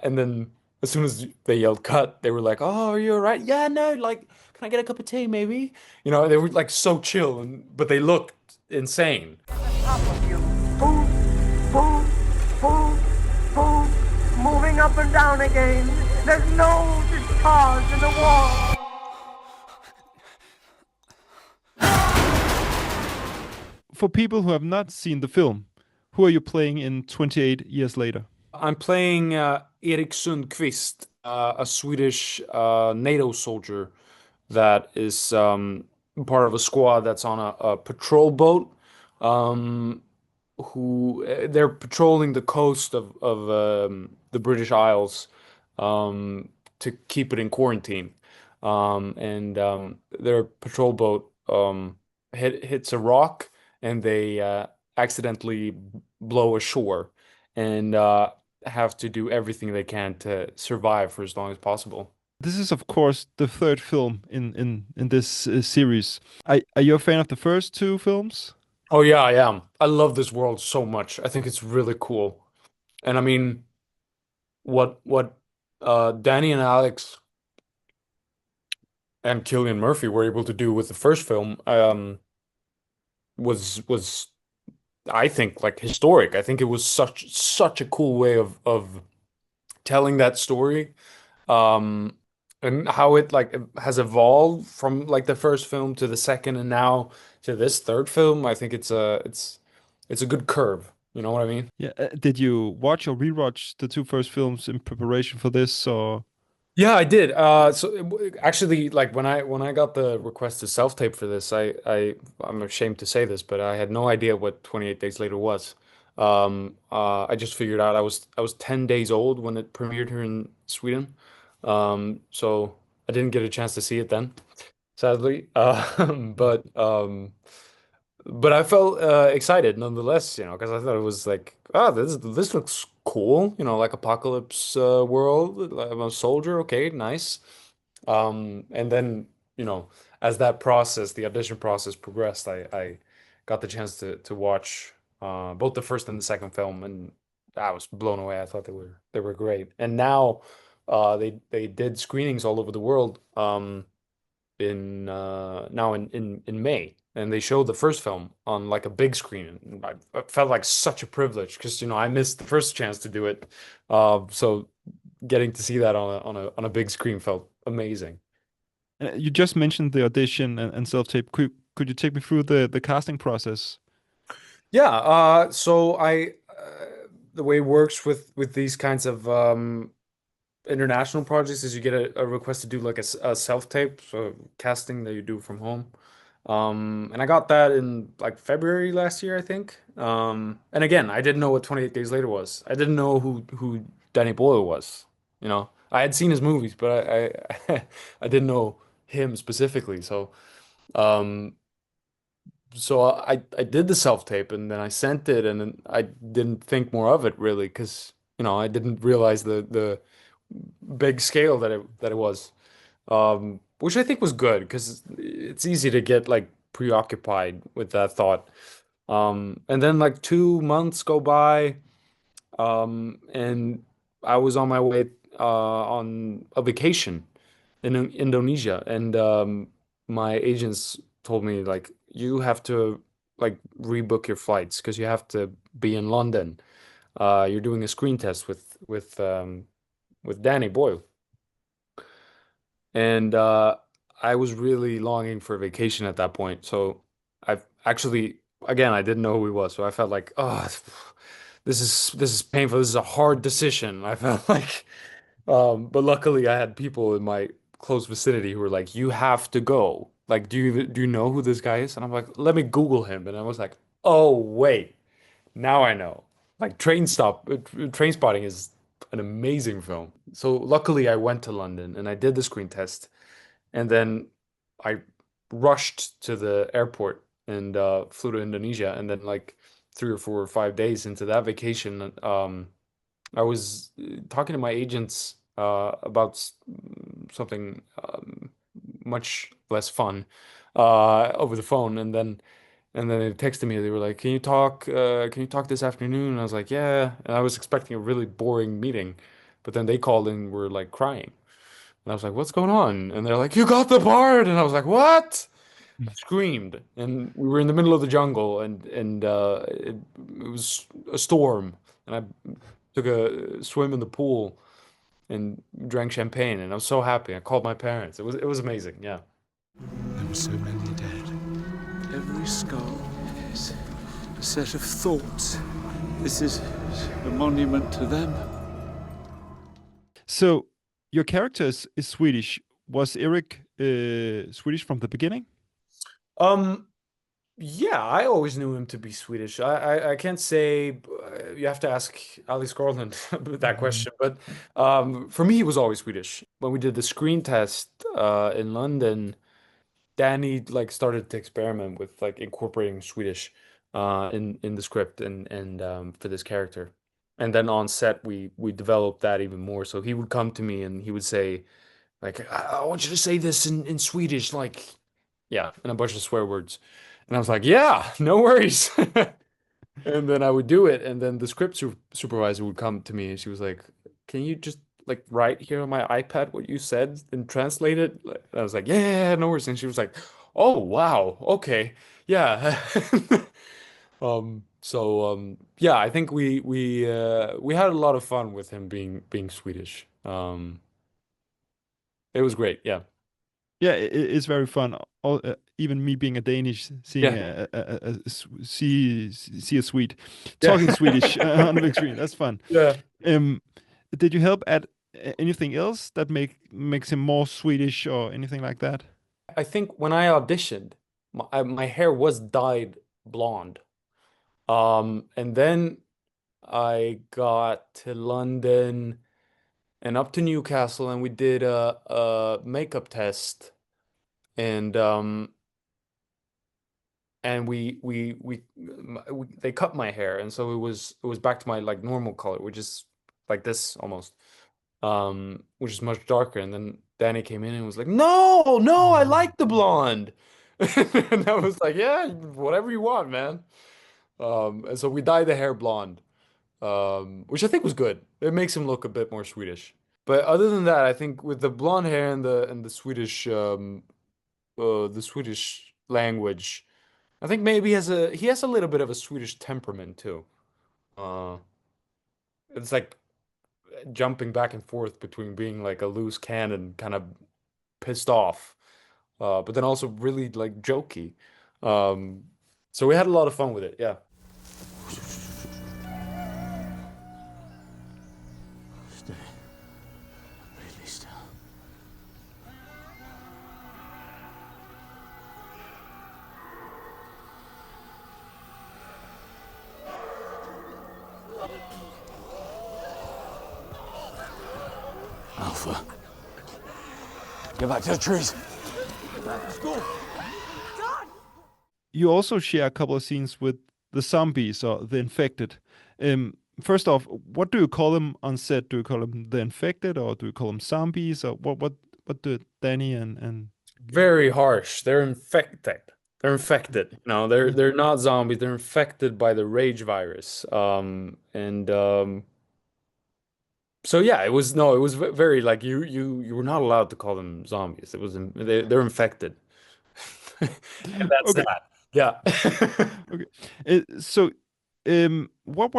And then as soon as they yelled cut, they were like, "Oh, are you all right? Yeah, no, like, can I get a cup of tea, maybe?" You know, they were like so chill, but they looked insane. Top of you. Boom, boom, boom, boom. Moving up and down again. There's no discharge in the wall. For people who have not seen the film, who are you playing in 28 years later? I'm playing Erik Sundqvist, a Swedish NATO soldier that is part of a squad that's on a patrol boat. Um, who they're patrolling the coast of the British Isles to keep it in quarantine. And their patrol boat hits a rock and they accidentally blow ashore and have to do everything they can to survive for as long as possible. This is, of course, the third film in this series. Are you a fan of the first two films? Oh yeah, I am. I love this world so much. I think it's really cool. And I mean, what Danny and Alex and Cillian Murphy were able to do with the first film was I think like historic. I think it was such a cool way of telling that story. Um and how it like has evolved from like the first film to the second and now to this third film. I think it's a good curve. You know what I mean? Yeah. Did you watch or rewatch the two first films in preparation for this, or? Yeah, I did. Actually, like when I got the request to self-tape for this, I'm ashamed to say this, but I had no idea what 28 Days Later was. I just figured out I was 10 days old when it premiered here in Sweden. So I didn't get a chance to see it then, sadly. But I felt excited nonetheless, because I thought it was like, this looks cool, like apocalypse world. I'm a soldier, okay, nice. And then, you know, as that process, the audition process progressed, I got the chance to watch both the first and the second film, and I was blown away. I thought they were great. And now they did screenings all over the world. In now in May, and they showed the first film on like a big screen. And I felt like such a privilege because I missed the first chance to do it. So getting to see that on a big screen felt amazing. You just mentioned the audition and self-tape. Could you take me through the casting process? Yeah, so the way it works with these kinds of international projects is you get a request to do like a self-tape, so casting that you do from home. And I got that in like February last year, I think. And again, I didn't know what 28 Days Later was. I didn't know who Danny Boyle was. I had seen his movies, but I I didn't know him specifically. Um, so I did the self-tape and then I sent it and then I didn't think more of it really because I didn't realize the big scale that it was. Which I think was good because it's easy to get like preoccupied with that thought. And then like 2 months go by, and I was on my way on a vacation in Indonesia, and my agents told me like you have to like rebook your flights because you have to be in London. You're doing a screen test with Danny Boyle. And I was really longing for a vacation at that point. So I actually, again, I didn't know who he was. So I felt like, oh, this is painful. This is a hard decision. I felt like, but luckily I had people in my close vicinity who were like, you have to go. Like, do you know who this guy is? And I'm like, let me Google him. And I was like, oh wait, now I know. Like Train Spotting is an amazing film. So luckily I went to London and I did the screen test and then I rushed to the airport and flew to Indonesia and then like 3 or 4 or 5 days into that vacation I was talking to my agents about something much less fun over the phone and then they texted me. They were like, Can you talk this afternoon?" And I was like, "Yeah." And I was expecting a really boring meeting. But then they called and were like crying. And I was like, what's going on? And they're like, you got the part. And I was like, what? I screamed. And we were in the middle of the jungle and it was a storm. And I took a swim in the pool and drank champagne and I was so happy. I called my parents. It was amazing. Yeah. There were so many dead. Every skull is a set of thoughts. This is a monument to them. So your character is Swedish. Was Eric Swedish from the beginning? Um, yeah, I always knew him to be Swedish. I can't say you have to ask Alice Garland that question, but for me, he was always Swedish. When we did the screen test in London, Danny like started to experiment with like incorporating Swedish in the script and for this character. And then on set we developed that even more. So he would come to me and he would say like I want you to say this in Swedish like yeah, and a bunch of swear words. And I was like, yeah, no worries. And then I would do it, and then the script supervisor would come to me, and she was like, "Can you just like write here on my iPad what you said and translate it?" And I was like, "Yeah, yeah, yeah, no worries." And she was like, "Oh, wow, okay, yeah." Yeah, I think we had a lot of fun with him being Swedish. It was great. Yeah, Yeah, it's very fun. Even me being a Danish, seeing yeah, see a Swede yeah, talking Swedish on the big screen. That's fun. yeah. Um, did you help add anything else that makes him more Swedish or anything like that? I think when I auditioned, my hair was dyed blonde. And then I got to London and up to Newcastle, and we did a makeup test, and they cut my hair, and so it was back to my like normal color, which is like this almost, which is much darker. And then Danny came in and was like, "No, no, I like the blonde," and I was like, "Yeah, whatever you want, man." And so we dyed the hair blonde, which I think was good. It makes him look a bit more Swedish. But other than that, I think with the blonde hair and the Swedish language, I think maybe he has a little bit of a Swedish temperament too. Uh, it's like jumping back and forth between being like a loose cannon, kind of pissed off, but then also really like jokey. Um, so we had a lot of fun with it. Yeah. Stay really still. Alpha. Get back to the trees. You also share a couple of scenes with the zombies or the infected. First off, what do you call them on set? Do you call them the infected, or do you call them zombies, or what do Danny and Very harsh. They're infected. They're infected. No, they're not zombies. They're infected by the rage virus. And so yeah, it was no, it was very like you were not allowed to call them zombies. It was they're infected. And that's okay, that. Yeah. okay. So, what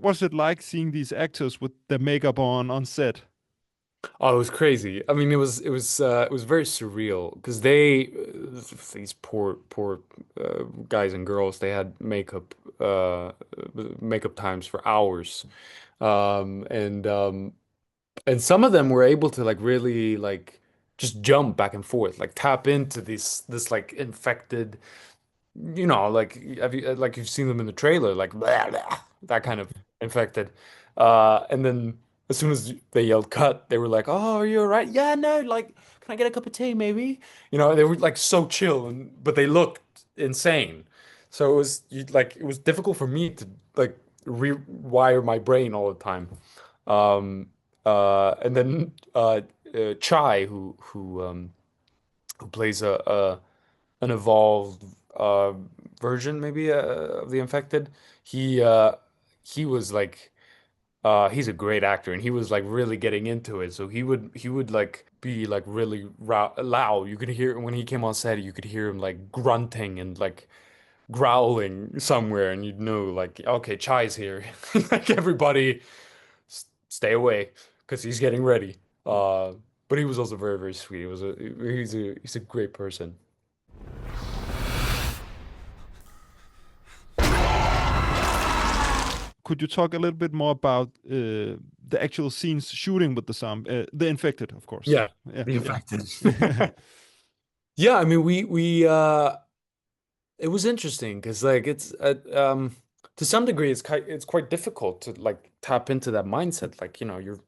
was it like seeing these actors with their makeup on set? Oh, it was crazy. I mean, it was very surreal because these poor guys and girls, they had makeup times for hours. And some of them were able to like really like just jump back and forth, like tap into this like infected, like you've seen them in the trailer, like blah, blah, that kind of infected. And then as soon as they yelled cut, they were like, "Oh, are you all right? Yeah, no, like, can I get a cup of tea, maybe?" They were like so chill, but they looked insane. So it was difficult for me to like rewire my brain all the time. Um, and then Chai, who plays an evolved uh, version maybe of the infected. He he was like He's a great actor, and he was like really getting into it. So he would like be like really loud. You could hear when he came on set, you could hear him like grunting and like growling somewhere, and you'd know like, okay, Chai's here. Like everybody, stay away because he's getting ready. Uh, but he was also very, very sweet. He's a great person. Could you talk a little bit more about the actual scenes shooting with the infected, of course? Yeah, Yeah, the yeah. infected. Yeah, I mean, it was interesting because like it's to some degree it's quite difficult to like tap into that mindset. Like, you're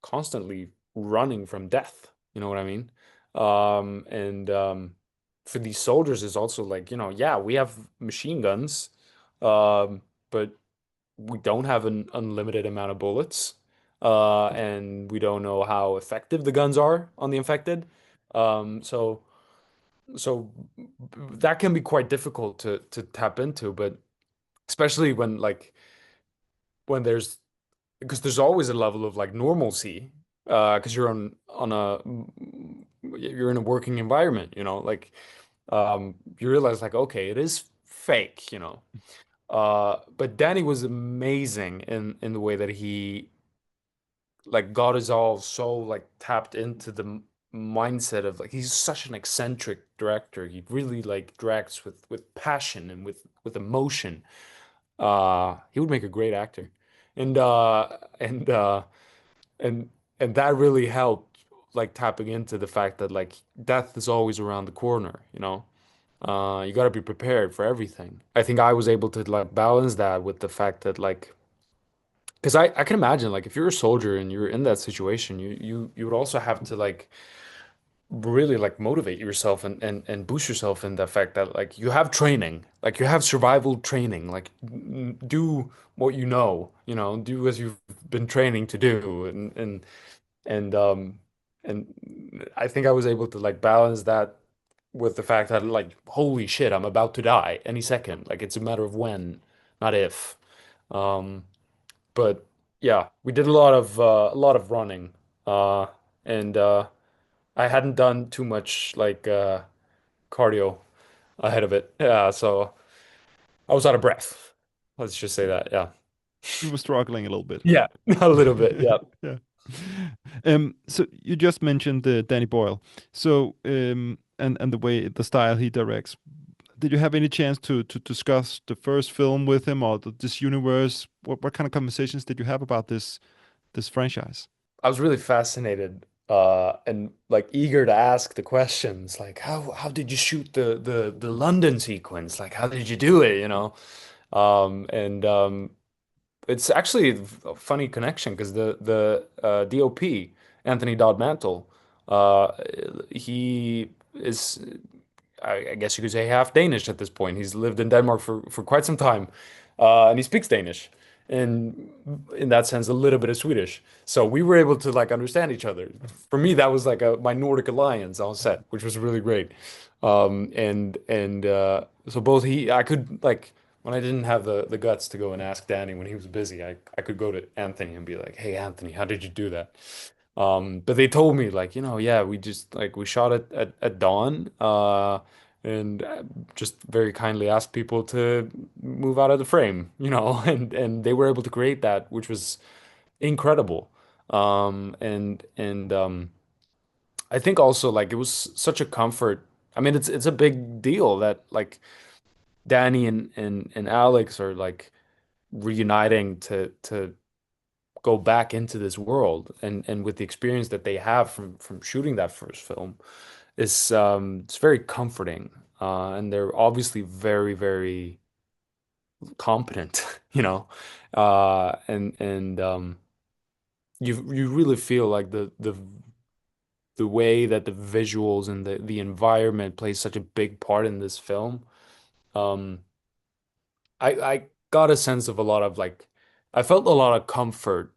constantly running from death. You know what I mean? And for these soldiers is also like, yeah, we have machine guns, but we don't have an unlimited amount of bullets. And we don't know how effective the guns are on the infected. So that can be quite difficult to tap into, but especially when there's because there's always a level of like normalcy, because you're in a working environment, like you realize like, okay, it is fake, but Danny was amazing in the way that he like got us all so like tapped into the mindset of like he's such an eccentric director. He really like directs with passion and with emotion. He would make a great actor. And and and that really helped like tapping into the fact that like death is always around the corner, you know. You got to be prepared for everything. I think I was able to like balance that with the fact that like because I can imagine like if you're a soldier and you're in that situation, you would also have to like really like motivate yourself and boost yourself in the fact that like you have training, like you have survival training, like do what do as you've been training to do, and and I think I was able to like balance that with the fact that like holy shit, I'm about to die any second. Like it's a matter of when, not if. Um, but yeah, we did a lot of running, and I hadn't done too much like cardio ahead of it. Yeah, so I was out of breath. Let's just say that. Yeah. You were struggling a little bit. Yeah, a little bit. Yeah. Yeah. So you just mentioned Danny Boyle. So and the way the style he directs. Did you have any chance to discuss the first film with him or this universe? What kind of conversations did you have about this franchise? I was really fascinated and like eager to ask the questions like how did you shoot the London sequence? Like how did you do it, you know? And It's actually a funny connection because the DOP, Anthony Dodd Mantle, uh, he is I guess you could say half Danish at this point. He's lived in Denmark for quite some time, and he speaks Danish, and in that sense, a little bit of Swedish. So we were able to like understand each other. For me, that was like my Nordic alliance on set, which was really great. And so both I could like when I didn't have the guts to go and ask Danny when he was busy, I could go to Anthony and be like, "Hey, Anthony, how did you do that?" But they told me like, yeah, we just like we shot it at dawn, and just very kindly asked people to move out of the frame, and they were able to create that, which was incredible. And I think also like it was such a comfort. I mean, it's a big deal that like Danny and Alex are like reuniting to go back into this world and with the experience that they have from shooting that first film is it's very comforting, and they're obviously very very competent and you really feel like the way that the visuals and the environment plays such a big part in this film. um I got a sense of a lot of like I felt a lot of comfort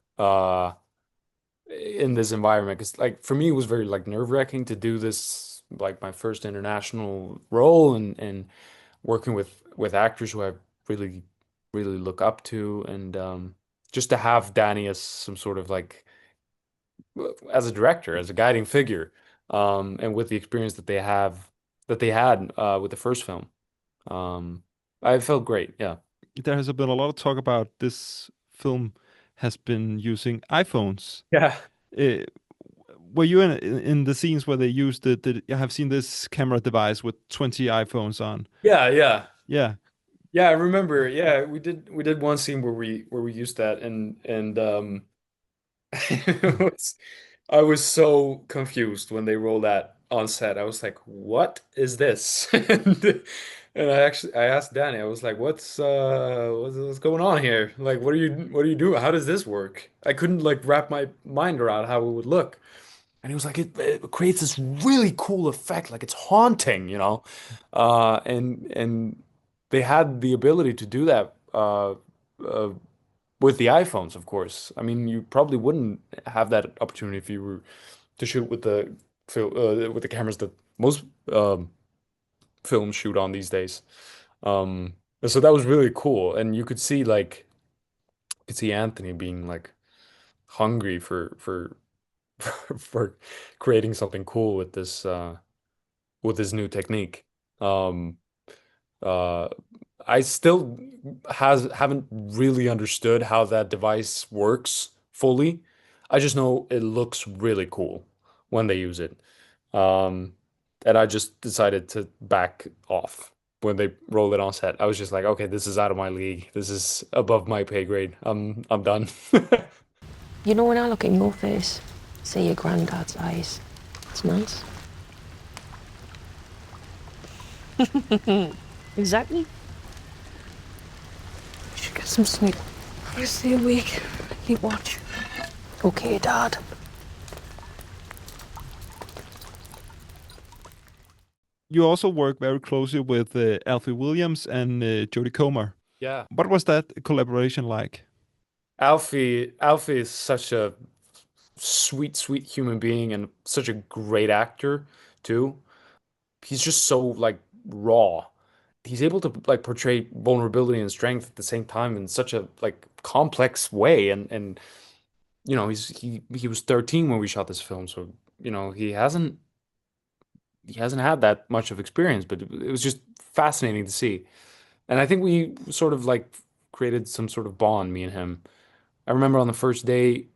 in this environment because like for me it was very like nerve-wracking to do this like my first international role and working with actors who I really really look up to and just to have Danny as some sort of like as a director, as a guiding figure, and with the experience that they had with the first film, I felt great. Yeah, There has been a lot of talk about this film has been using iPhones. yeah, Uh, were you in the scenes where they used I have seen this camera device with 20 iPhones on. yeah, yeah. Yeah. Yeah, I remember. Yeah, we did one scene where we used that and it was, I was so confused when they rolled that on set. I was like, "What is this?" And I asked Danny. I was like, what's going on here? Like, what are you doing? How does this work?" I couldn't like wrap my mind around how it would look. And he was like, it creates this really cool effect, like it's haunting, you know. And they had the ability to do that uh, with the iPhones, of course. I mean, you probably wouldn't have that opportunity if you were to shoot with the cameras that most films shoot on these days. So that was really cool, and you could see Anthony being like hungry for creating something cool with this new technique. Um, uh, I still has haven't really understood how that device works fully. I just know it looks really cool when they use it. Um, and I just decided to back off when they rolled it on set. I was just like, okay, this is out of my league. This is above my pay grade. I'm done. You know, when I look in your face, see your granddad's eyes. It's nice. Exactly. You should get some sleep. I stay awake. Keep watch. Okay, Dad. You also work very closely with Alfie Williams and Jodie Comer. Yeah. What was that collaboration like? Alfie is such a sweet human being and such a great actor too. He's just so like raw. He's able to like portray vulnerability and strength at the same time in such a like complex way. And you know, he was 13 when we shot this film, so you know, he hasn't had that much of experience, but it was just fascinating to see. And I think we sort of like created some sort of bond, me and him. I remember on the first day,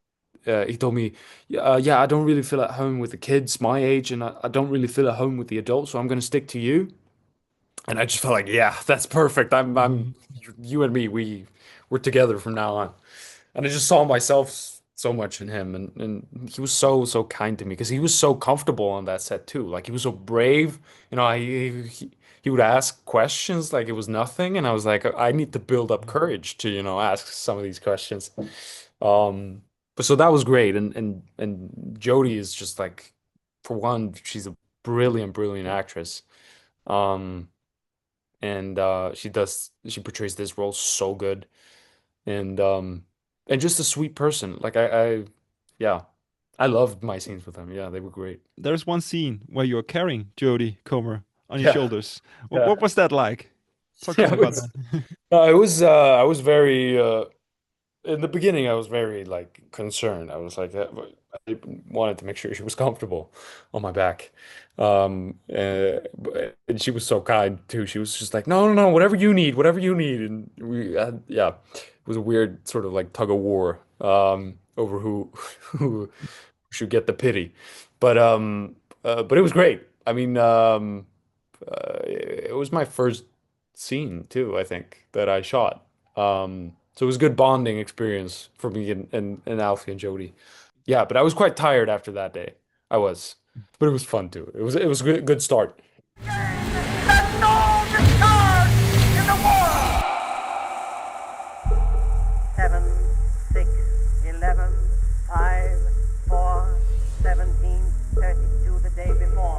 he told me, yeah, I don't really feel at home with the kids my age, and I don't really feel at home with the adults, so I'm going to stick to you. And I just felt like, yeah, that's perfect. Mhm. You and me, we're together from now on. And I just saw myself so much in him, and he was so kind to me because he was so comfortable on that set too. Like he was so brave, you know. He would ask questions like it was nothing, and I was like, I need to build up courage to, you know, ask some of these questions. But so that was great, and Jodie is just like, for one, she's a brilliant actress. Um, and she portrays this role so good, and just a sweet person. Like yeah, I loved my scenes with them. Yeah, they were great. There's one scene where you're carrying Jodie Comer on your Yeah, shoulders. yeah, What was that like? Talk to yeah. me about that. It was I was very in the beginning, I was very like concerned. I was like, I wanted to make sure she was comfortable on my back. And she was so kind too. She was just like, no, whatever you need. And we had, yeah, it was a weird sort of like tug of war, over who should get the pity. But it was great. I mean, it was my first scene too, I think, that I shot. So it was a good bonding experience for me and Alfie and Jodie. Yeah, but I was quite tired after that day. I was, but it was fun too. It was a good start. There's no discharge in the war! 7, 6, 11, 5, 4, 17, 32 the day before.